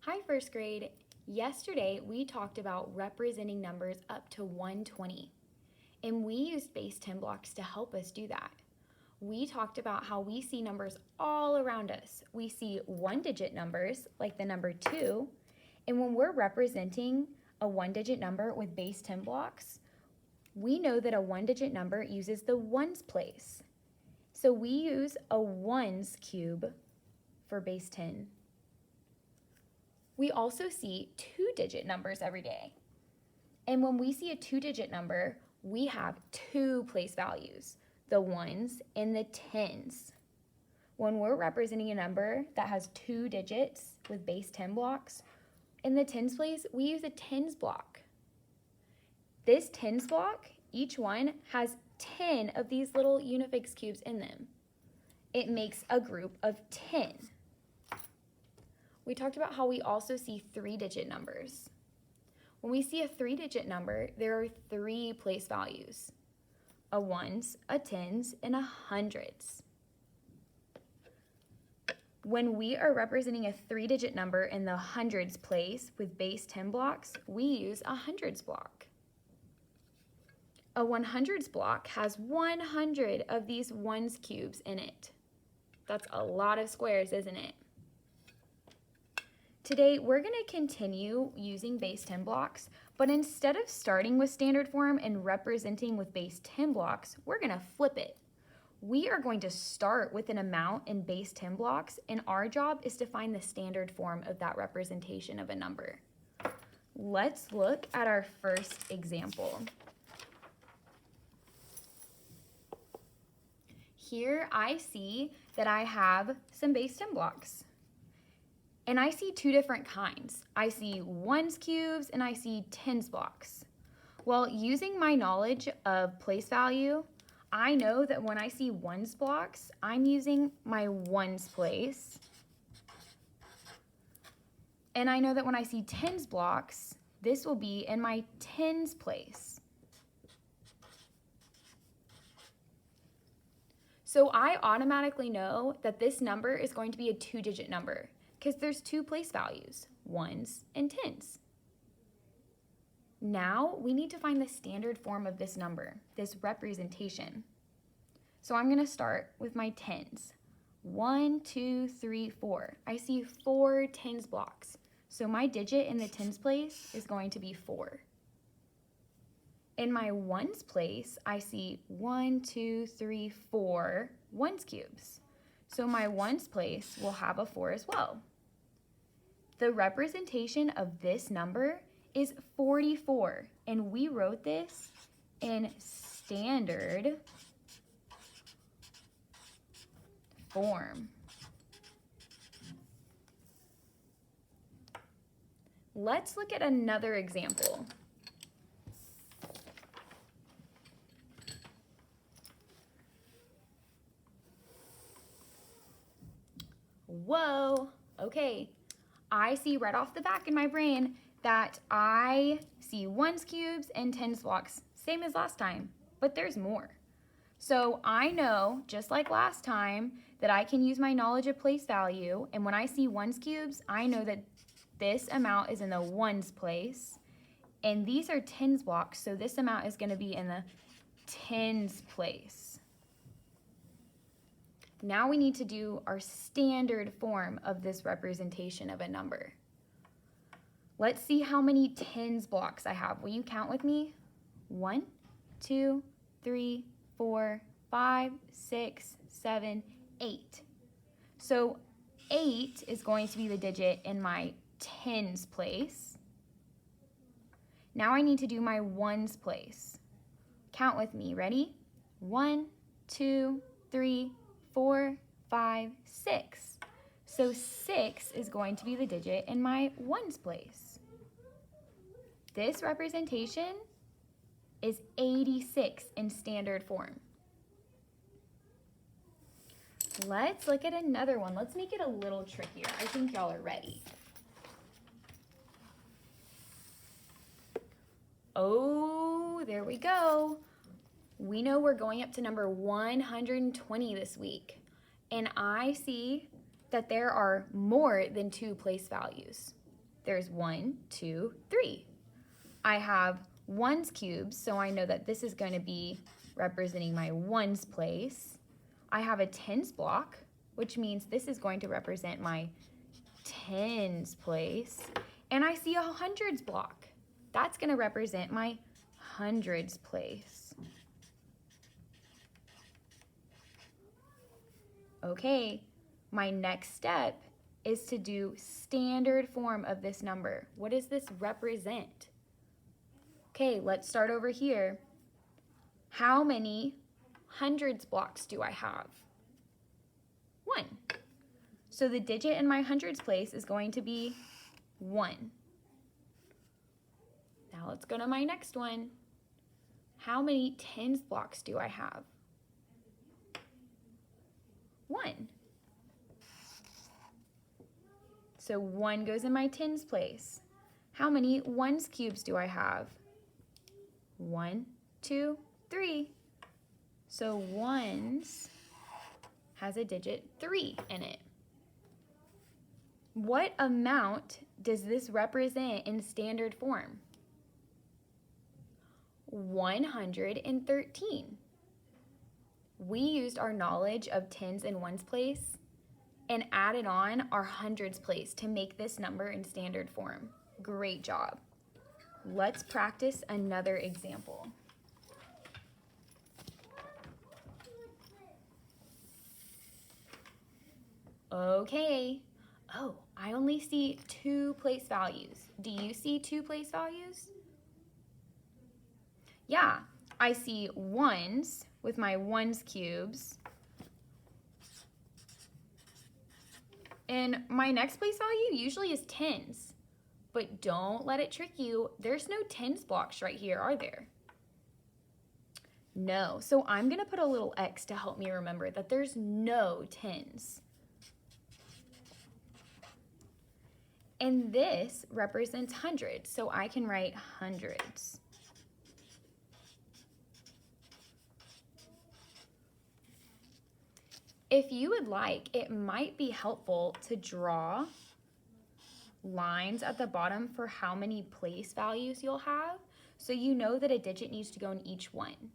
Hi, first grade. Yesterday, we talked about representing numbers up to 120, and we used base 10 blocks to help us do that. We talked about how we see numbers all around us. We see one-digit numbers, like the number 2, and when we're representing a one-digit number with base 10 blocks, we know that a one-digit number uses the ones place. So we use a ones cube for base 10. We also see two-digit numbers every day. And when we see a two-digit number, we have two place values, the ones and the tens. When we're representing a number that has two digits with base 10 blocks, in the tens place, we use a tens block. This tens block, each one has 10 of these little Unifix cubes in them. It makes a group of 10. We talked about how we also see three-digit numbers. When we see a three-digit number, there are three place values, a ones, a tens, and a hundreds. When we are representing a three-digit number in the hundreds place with base 10 blocks, we use a hundreds block. A 100s block has 100 of these ones cubes in it. That's a lot of squares, isn't it? Today, we're going to continue using base 10 blocks, but instead of starting with standard form and representing with base 10 blocks, we're going to flip it. We are going to start with an amount in base 10 blocks, and our job is to find the standard form of that representation of a number. Let's look at our first example. Here I see that I have some base 10 blocks. And I see two different kinds. I see ones cubes and I see tens blocks. Well, using my knowledge of place value, I know that when I see ones blocks, I'm using my ones place. And I know that when I see tens blocks, this will be in my tens place. So I automatically know that this number is going to be a two-digit number, because there's two place values, ones and tens. Now we need to find the standard form of this number, this representation. So I'm going to start with my tens. 1, 2, 3, 4. I see 4 tens blocks. So my digit in the tens place is going to be 4. In my ones place, I see 1, 2, 3, 4 ones cubes. So my ones place will have a 4 as well. The representation of this number is 44, and we wrote this in standard form. Let's look at another example. Whoa, okay. I see right off the back in my brain that I see ones cubes and tens blocks, same as last time, but there's more. So I know, just like last time, that I can use my knowledge of place value, and when I see ones cubes, I know that this amount is in the ones place, and these are tens blocks, so this amount is going to be in the tens place. Now we need to do our standard form of this representation of a number. Let's see how many tens blocks I have. Will you count with me? 1, 2, 3, 4, 5, 6, 7, 8. So 8 is going to be the digit in my tens place. Now I need to do my ones place. Count with me. Ready? 1, 2, 3, 4, 5, 6. So 6 is going to be the digit in my ones place. This representation is 86 in standard form. Let's look at another one. Let's make it a little trickier. I think y'all are ready. Oh, there we go. We know we're going up to number 120 this week, and I see that there are more than two place values. There's 1, 2, 3. I have ones cubes, so I know that this is going to be representing my ones place. I have a tens block, which means this is going to represent my tens place. And I see a hundreds block. That's going to represent my hundreds place. Okay, my next step is to do standard form of this number. What does this represent? Okay, let's start over here. How many hundreds blocks do I have? 1. So the digit in my hundreds place is going to be 1. Now let's go to my next one. How many tens blocks do I have? 1. So 1 goes in my tens place. How many ones cubes do I have? 1, 2, 3. So ones has a digit 3 in it. What amount does this represent in standard form? 113. We used our knowledge of tens and ones place and added on our hundreds place to make this number in standard form. Great job. Let's practice another example. Okay. Oh, I only see 2 place values. Do you see 2 place values? Yeah, I see ones with my ones cubes. And my next place value usually is tens. But don't let it trick you. There's no tens blocks right here, are there? No. So I'm going to put a little X to help me remember that there's no tens. And this represents hundreds, so I can write hundreds. If you would like, it might be helpful to draw lines at the bottom for how many place values you'll have, so you know that a digit needs to go in each one.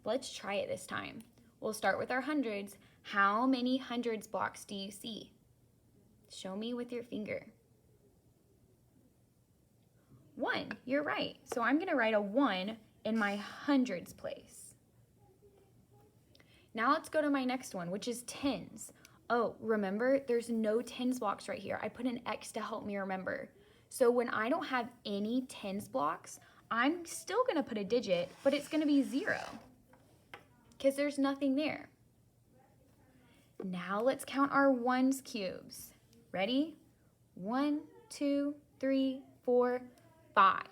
Let's try it this time. We'll start with our hundreds. How many hundreds blocks do you see? Show me with your finger. 1, you're right. So I'm going to write a 1 in my hundreds place. Now let's go to my next one, which is tens. Oh, remember, there's no tens blocks right here. I put an X to help me remember. So when I don't have any tens blocks, I'm still going to put a digit, but it's going to be 0 because there's nothing there. Now let's count our ones cubes. Ready? 1, 2, 3, 4, 5.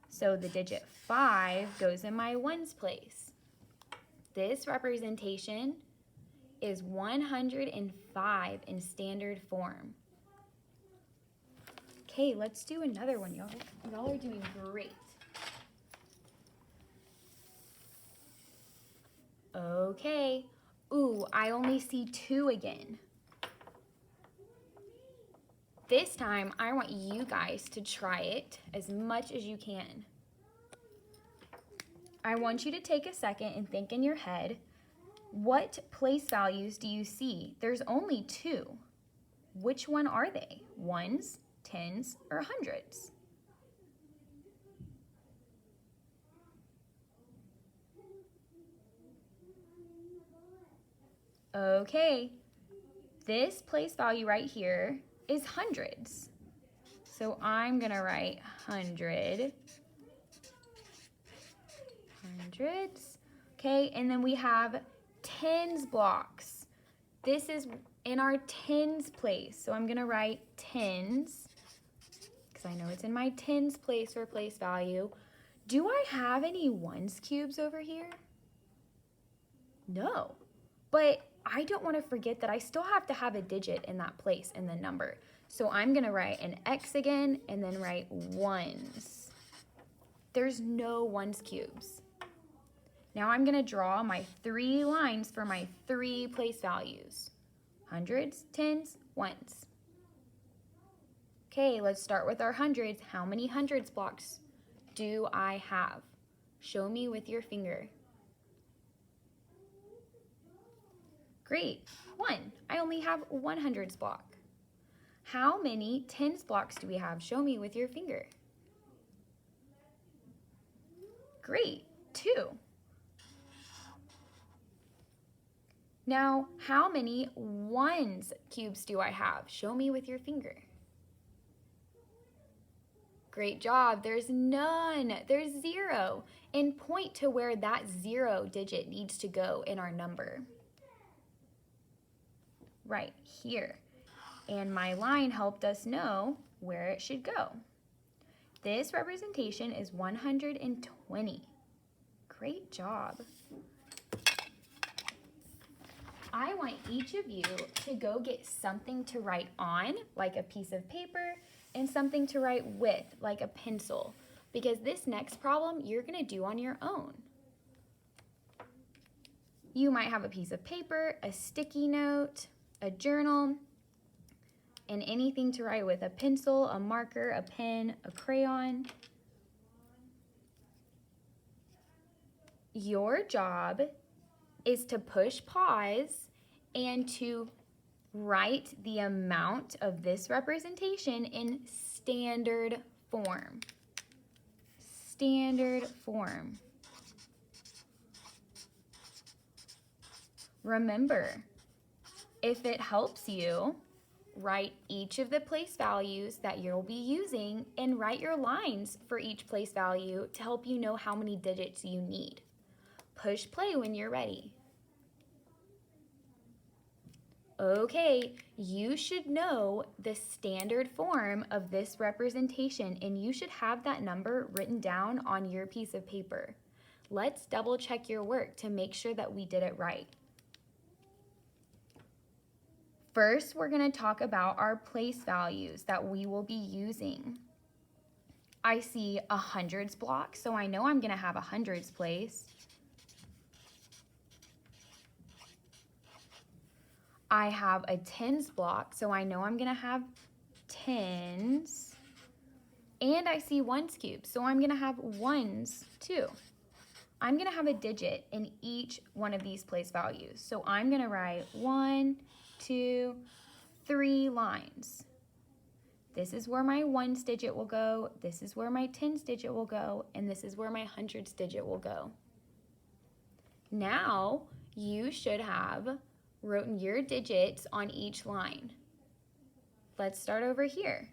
So the digit 5 goes in my ones place. This representation is 105 in standard form. Okay, let's do another one, y'all. Y'all are doing great. Okay. Ooh, I only see 2 again. This time, I want you guys to try it as much as you can. I want you to take a second and think in your head, what place values do you see? There's only 2. Which one are they? Ones, tens, or hundreds? Okay, this place value right here is hundreds. So I'm going to write 100. Hundreds. Okay, and then we have tens blocks. This is in our tens place. So I'm going to write tens because I know it's in my tens place for place value. Do I have any ones cubes over here? No, but I don't want to forget that I still have to have a digit in that place in the number. So I'm going to write an X again and then write ones. There's no ones cubes. Now I'm going to draw my 3 lines for my 3 place values. Hundreds, tens, ones. Okay, let's start with our hundreds. How many hundreds blocks do I have? Show me with your finger. Great, 1. I only have 1 hundreds block. How many tens blocks do we have? Show me with your finger. Great, 2. Now, how many ones cubes do I have? Show me with your finger. Great job, there's none, there's 0. And point to where that 0 digit needs to go in our number. Right here. And my line helped us know where it should go. This representation is 120. Great job. I want each of you to go get something to write on, like a piece of paper, and something to write with, like a pencil, because this next problem you're going to do on your own. You might have a piece of paper, a sticky note, a journal, and anything to write with, a pencil, a marker, a pen, a crayon. Your job is to push pause and to write the amount of this representation in standard form. Standard form. Remember, if it helps you, write each of the place values that you'll be using and write your lines for each place value to help you know how many digits you need. Push play when you're ready. Okay, you should know the standard form of this representation, and you should have that number written down on your piece of paper. Let's double check your work to make sure that we did it right. First, we're going to talk about our place values that we will be using. I see a hundreds block, so I know I'm going to have a hundreds place. I have a tens block, so I know I'm going to have tens. And I see ones cubes, so I'm going to have ones too. I'm going to have a digit in each one of these place values. So I'm going to write 1, 2, 3 lines. This is where my ones digit will go, this is where my tens digit will go, and this is where my hundreds digit will go. Now you should have written your digits on each line. Let's start over here.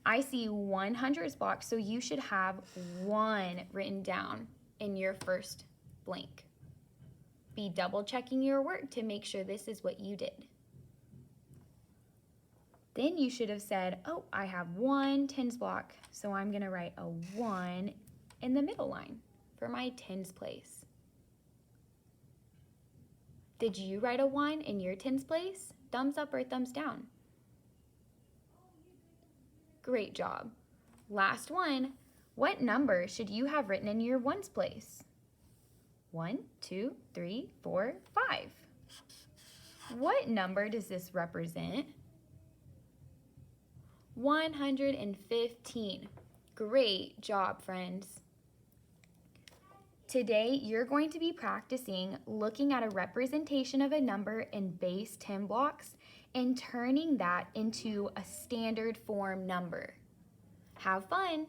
I see 100s block, so you should have 1 written down in your first blank. Be double checking your work to make sure this is what you did. Then you should have said, oh, I have 1 tens block, so I'm going to write a 1 in the middle line for my tens place. Did you write a 1 in your tens place? Thumbs up or thumbs down? Great job. Last one, what number should you have written in your ones place? 1, 2, 3, 4, 5. What number does this represent? 115. Great job, friends. Today, you're going to be practicing looking at a representation of a number in base 10 blocks and turning that into a standard form number. Have fun!